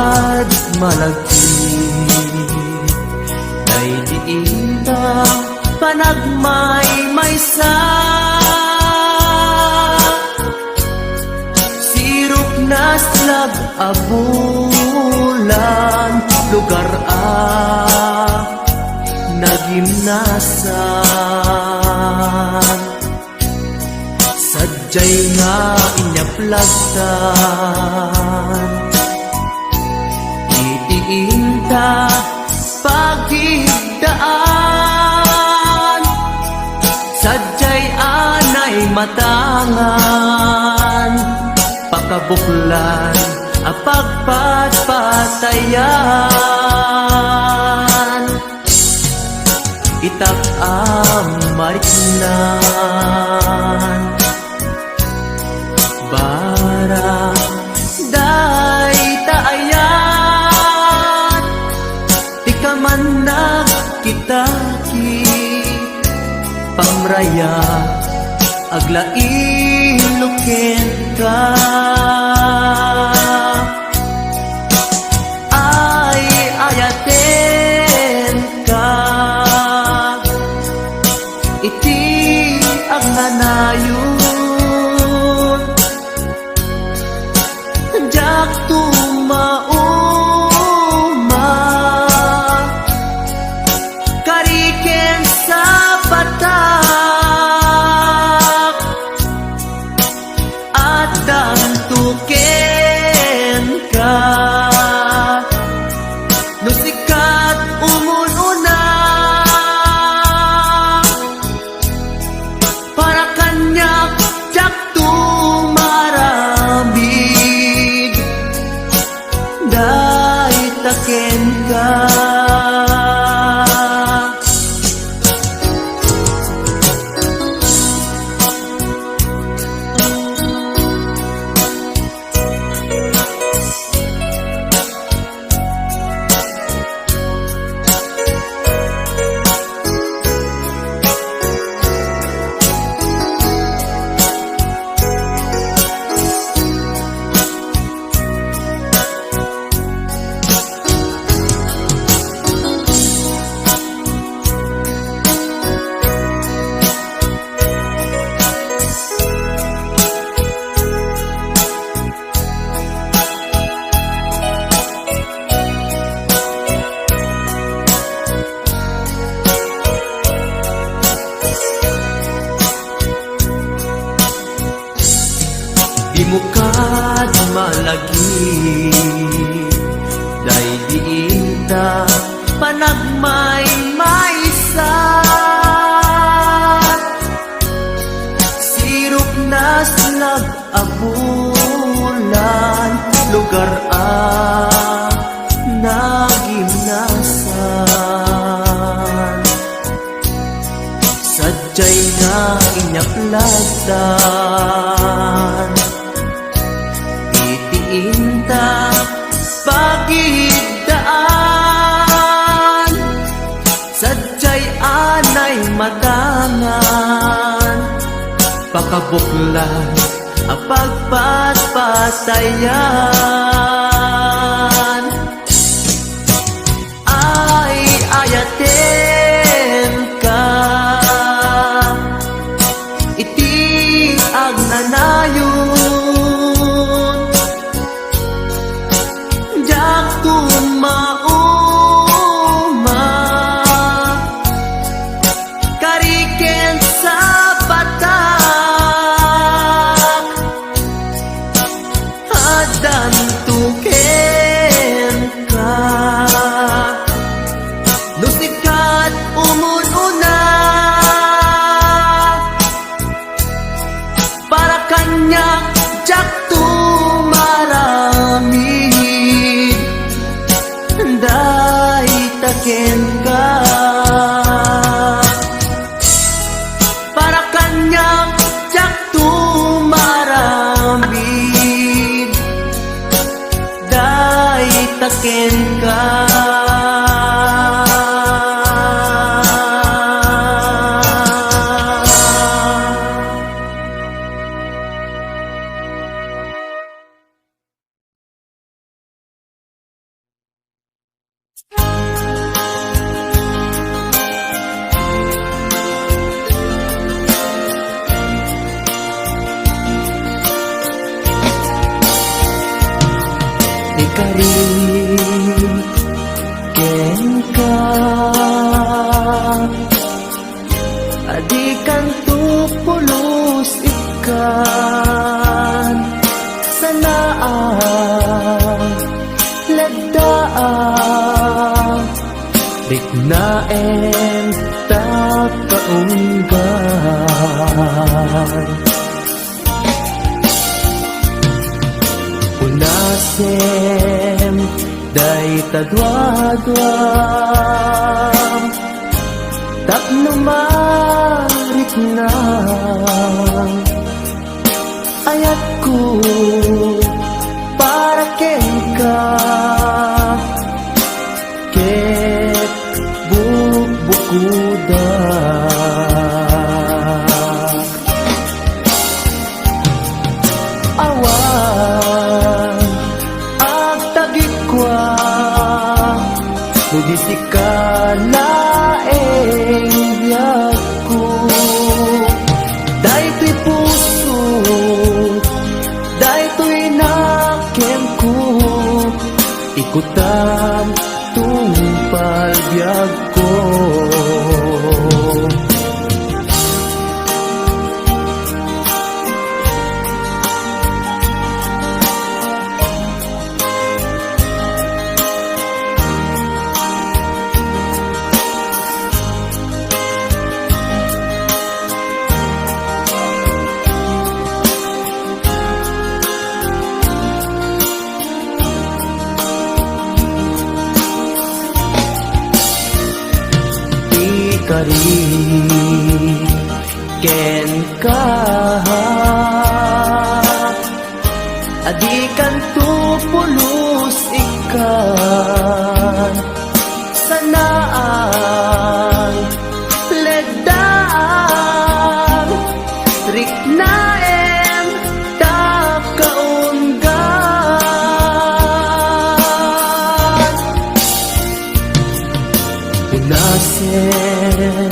bukad malagi ay diinta panagmay-maysa sirop na slag abulan lugar nagimnasan sadyay nga inyaplagtan itiinta pagigdaan sadyay anay matangan pakabuklan apagpatpatayan itak mariknan bara day taayan di ka man nagkitaki pamraya aglain ka ay ayaten ka iti ang nanayon jak tumauma kariken sa batak at dantuken ka nusikat umununa para kanyak jak tumaramid day taken ka di mukad malagi day diinta panagmay-maysa sirop na slag abulan lugar nagimnasan sadyay nga inyaplagtan itiinta pagigdaan sadyay anay matangan pakabuklan apagpatpatayan ay ayaten ka iti ang nanayon jak tumauma kariken sa batak adan tuken ka nusikat umununa para kanyak jak tumaramid day taken ka para kanyak jak tumaramid day taken ka Ikarin ken ka adikan tu pulos ikan sanaan lagdaan dignaen ta kaunggan unasem day tadwadwam tapno marit na ayat ko para ken ka ket bubukuda awan Nugisi ka laeng biyag ko daytoy puso daytoy nakem ko ikutan tungpal biyag ko Ikarin ken ka adikan tu pulos ikan sanaan ledaan riknaen ta kaunggan unasen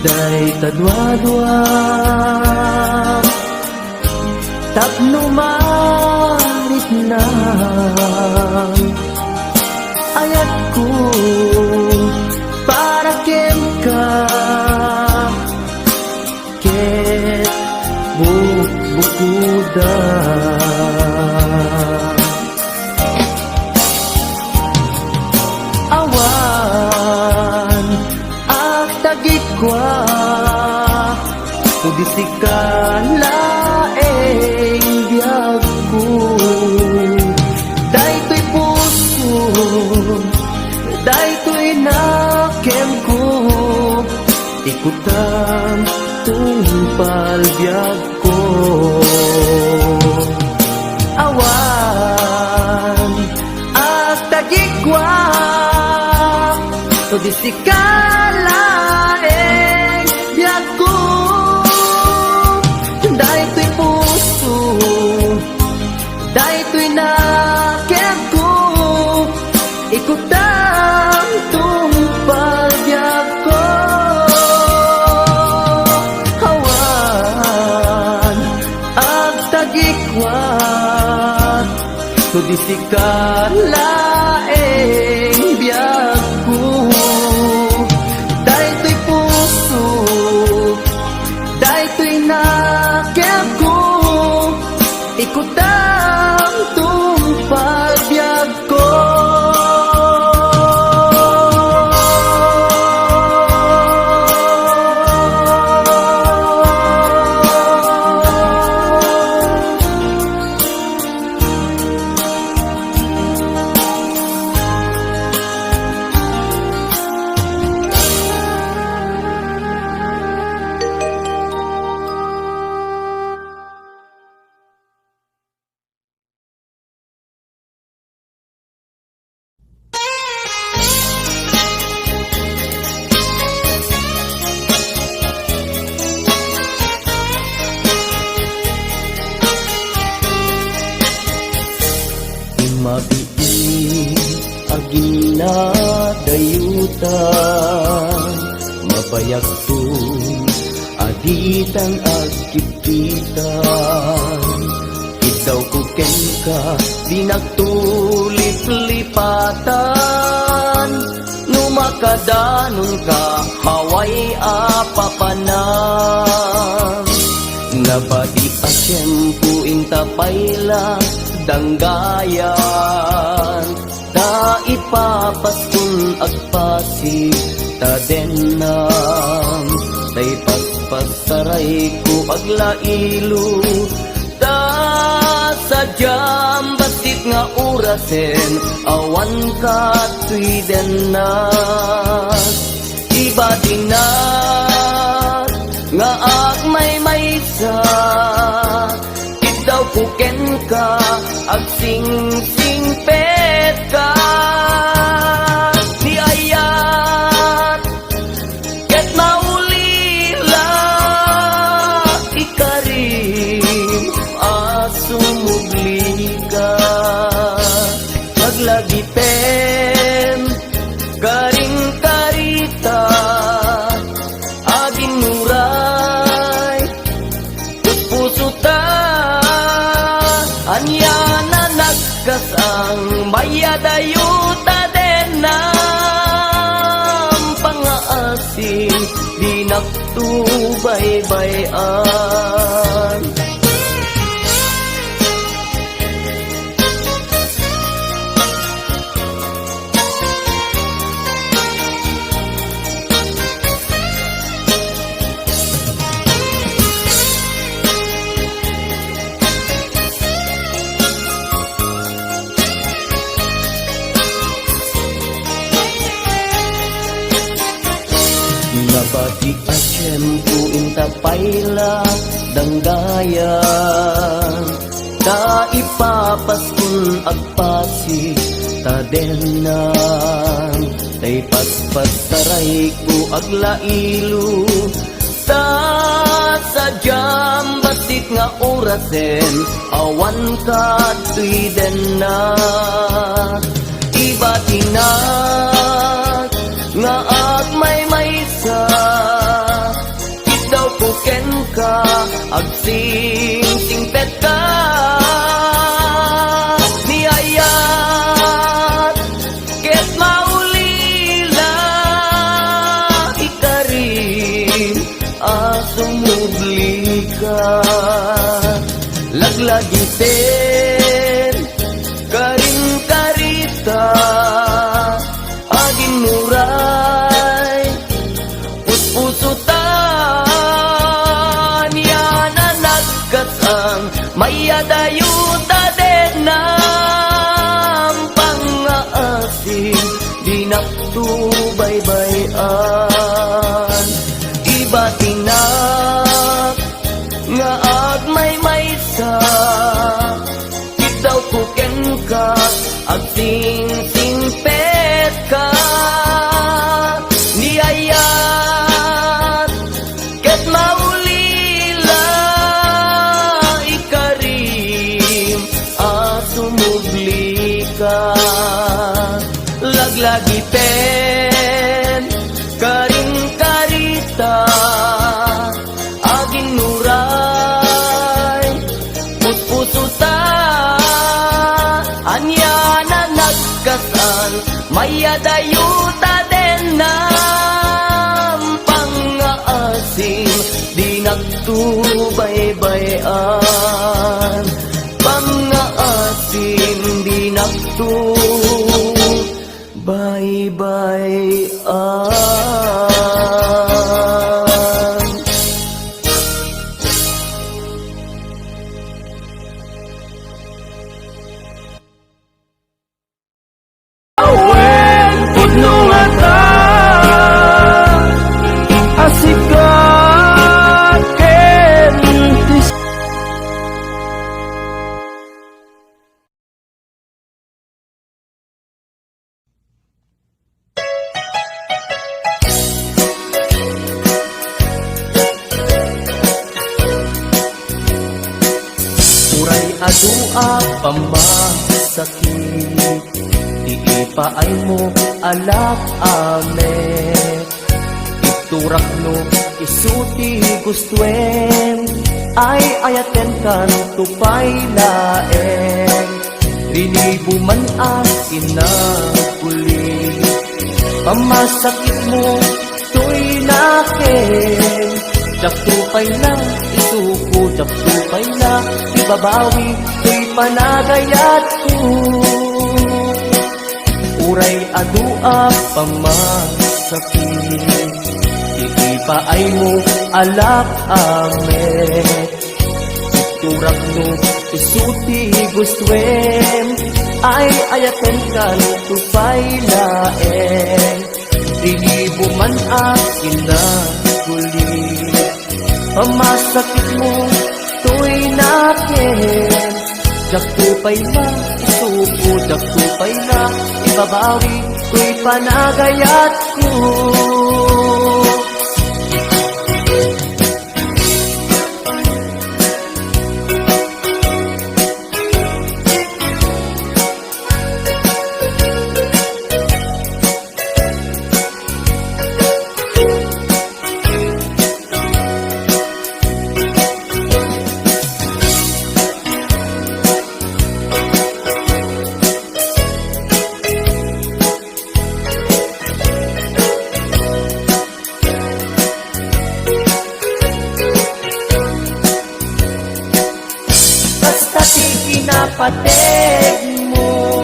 day tadwadwam tapno marit na ayat ko para ken ka ket bubukuda awan tagikwa Tudisikan laeng biyag ko daytoy puso daytoy nakem ko ikutan tungpal biyag ko awan at tagikwa Tudisikan laeng biyag ko daytoy puso daytoy nakem ko ikutan tungpal biyag ko hawan ag tagikwat Tudisikan laeng biyag ko daytoy puso daytoy nakem ko ikutan tungpal biyag ko agina dayutan, mabayag to aditan agkipitan. Ikaw kuken ka di nagtulip-lipatan, numakadanon ka haway apapanan. Nabadi asyempu intapayla danggayan, ta ipapaskun agpasi tadenam, tay paspasaray ko aglailo, ta sadyam basit nga urasen, awan ka tuidenas. Iba dinat nga agmay maysa, ikaw kuken ka agsing-sing pet ka. Di ayat ket maulila ikarim asumugli ka. Maglagipen karing karita aging muray puso ta, anya na nagkasang mayadayuta denam, pangaasin di naktubaybayan. Nabati asyempu intapayla danggayan, ta ipapaskun agpasi tadenan, tay paspasaray ko aglailo, ta sadyam basit nga orasen, awan ka tuidena. Iba tinat nga agmay maysa, ikaw kuken ka agsing-sing pet ka. Ni ayat ket maulila ikarim asumugli ka. Laglagiten karing karita aging muray puspusutan, yan na nagkasang mayadayuta denam, pangaasin di naktubaybayan. Iba tinak nga agmay maysa, ikaw kuken ka agsing-sing pet ka. Ni ayat ket maulila ikarim asumugli ka. Laglagiten karing karita aging nuray puspusuta, anya na nagkasan mayadayuta denam, pangaasim di naktubaybayan, pangaasim di naktubaybayan. Awen pudno nga ta asikat ken tis. Uray adua pamasakit, tiit paay mo alak ame. Iturak no isuti gustuen, ay ayaten kan tupay laeng. Rinibo man asin na uli, pamasakit mo to'y nakin. Jak tupay na isuko, jak tupay na ibabawi, to'y panagayat ko. Uray adua pamasakit, ipaay mo alak ame. Turak no isuti gustuen, ay ayaten kan tupay laeng. Rinibo man akin na huli, pamasakit mo to'y nakin. Jak tupay na isuko, jak tupay na ibabawi, to'y panagayat ko. Pateg mo,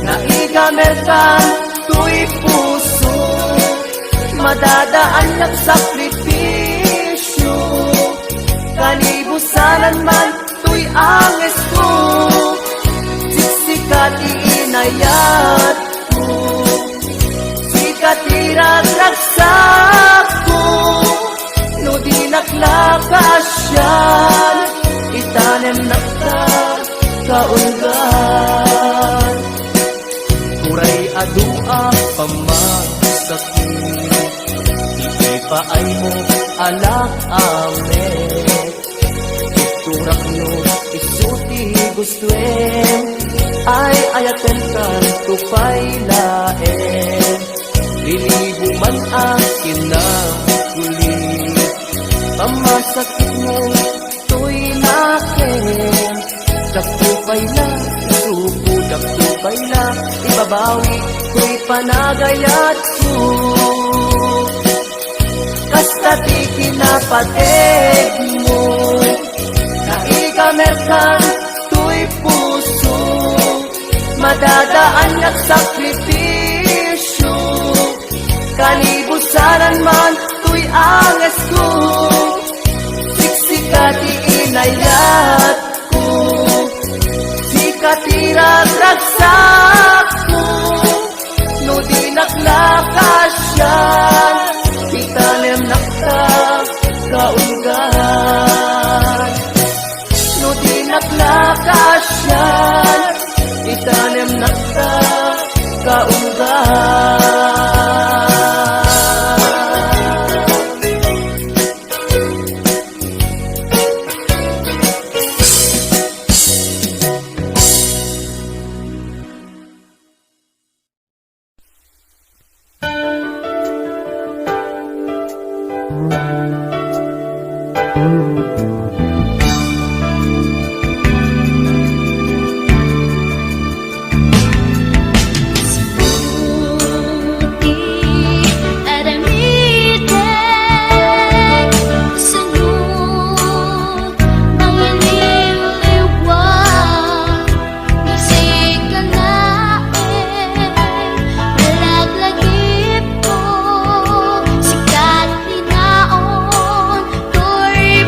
naigamer ka, to'y puso, madadaan ng sakripisyo. Kalibusanan man, to'y anges ko, siksikat iinayat ko, sikat iragraksak ko, no di naklakasyan, itanem nakta kaungan. Uray adua pamasakit, ipaay mo alak ame. Iturak no isuti gustuen, ay ayaten kan tupay laeng. Lilibo man akin na huli, pamasakit mo to'y nakin. Jak tupay na isuko, jak tupay na ibabawi, to'y panagayat ko. Kasta di kinapateg mo, naigamer kan to'y puso, madadaan at sakripisyo. Kalibusanan man to'y anges ko, siksikat iinayat ko, katiragraksak ko, no di naklakasyan, itanem nakta kaungan. No di naklakasyan, itanem nakta kaungan. Sikat linaon, to'y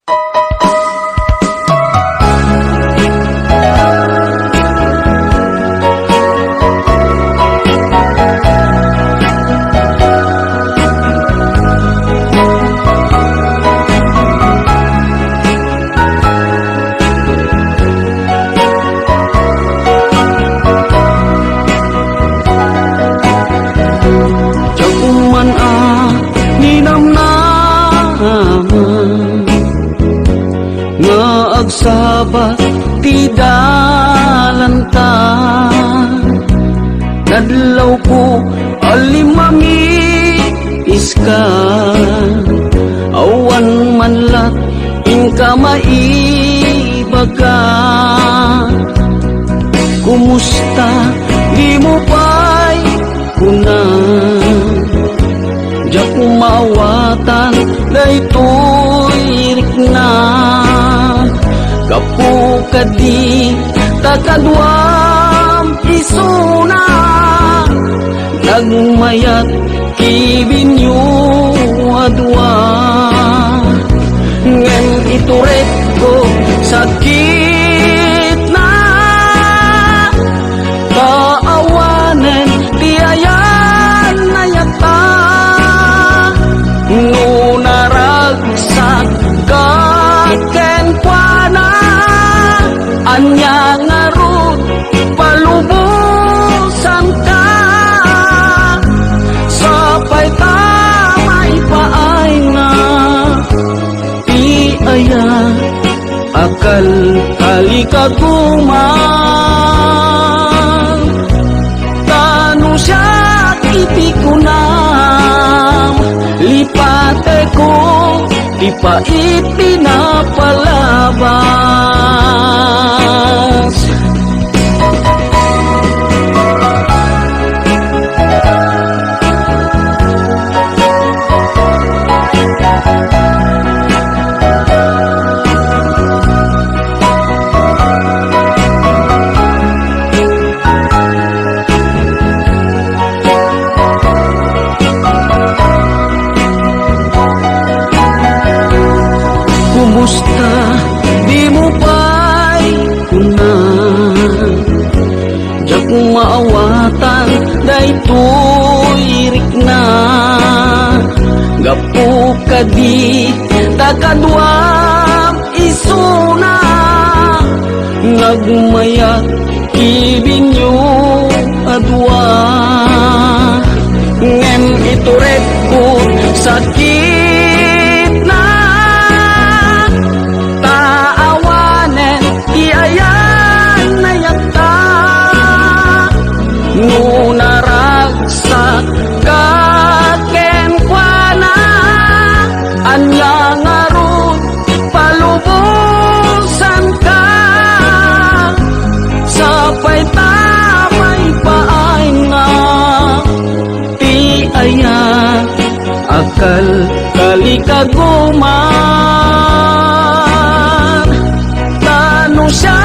Jakuman ninamnaman nga agsabat ti dalanta, nadlaw ko alimami iska, awan manlat inka maibaga. Kumusta di mo pa'y kunan, di ako mawatan daytoy rikna. Kapu kadi takadwam isuna, nagmayat kibinyo adwa. Ngem ituret ko sakit na, kaawanen tiayan na yata. Ngunaragsak kaken kuana, anya ngarut palubusan ka. Sapay tamay paay na ti aya, akal kalikaguman. Tano siya iti kunam, lipate ko di pa ipinapalabas. Kumusta di mo pa'y kunan, di ako maawatan daytoy rikna. Gapu kadi takadwam isuna, nagmayat kibinyo adwa. Ngem ituret ko sakit na, taawanen tiayan na yata. Ngunaragsak kaken kuana, anya ngarut palubusan ka. Sapay tamay paay na ti aya, akal kalikaguman. Tano siya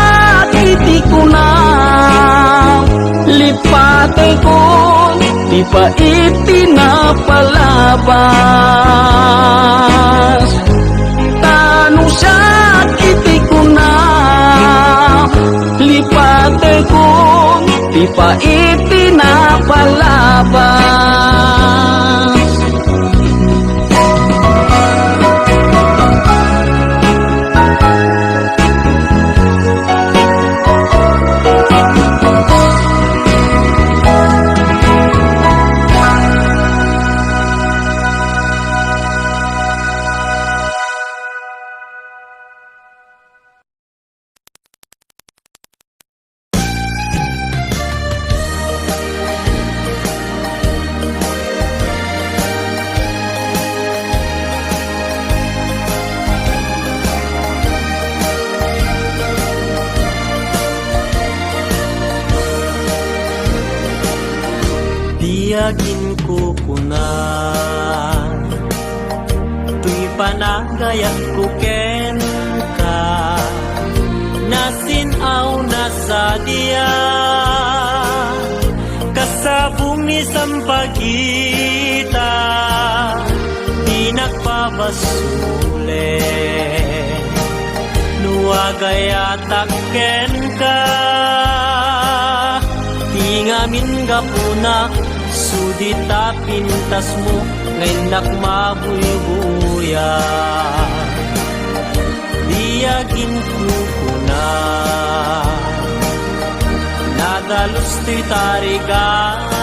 iti kunam, lipate ko di pa ipinapalabas. Tano siya iti kunam, lipate ko di pa ipinapalabas. Tiyagin ko kunan, tuy panagayat ko ken ka, nasinaw na sa diya, kasabong ni sampagita, di nagpabasulit. panagayatak ken ka. Tingamin gapuna, sudita pintas mo, ngayon nakmabuybuya. Diyagin kukuna, nadalos to'y tarigagay,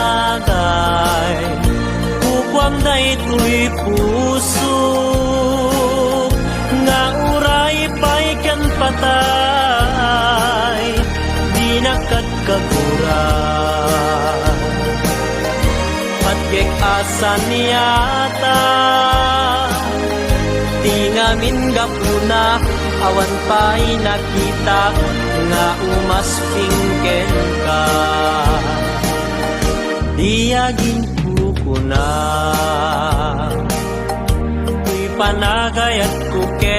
kukwam na ito'y puso, nga uray pa'y kan patay, di nakagkaguran. Patgek asan yata, tingamin gapuna, awan pa'y nakita, nga umaspingken ka. Diyagin kukuna, ku'y panagayat kuken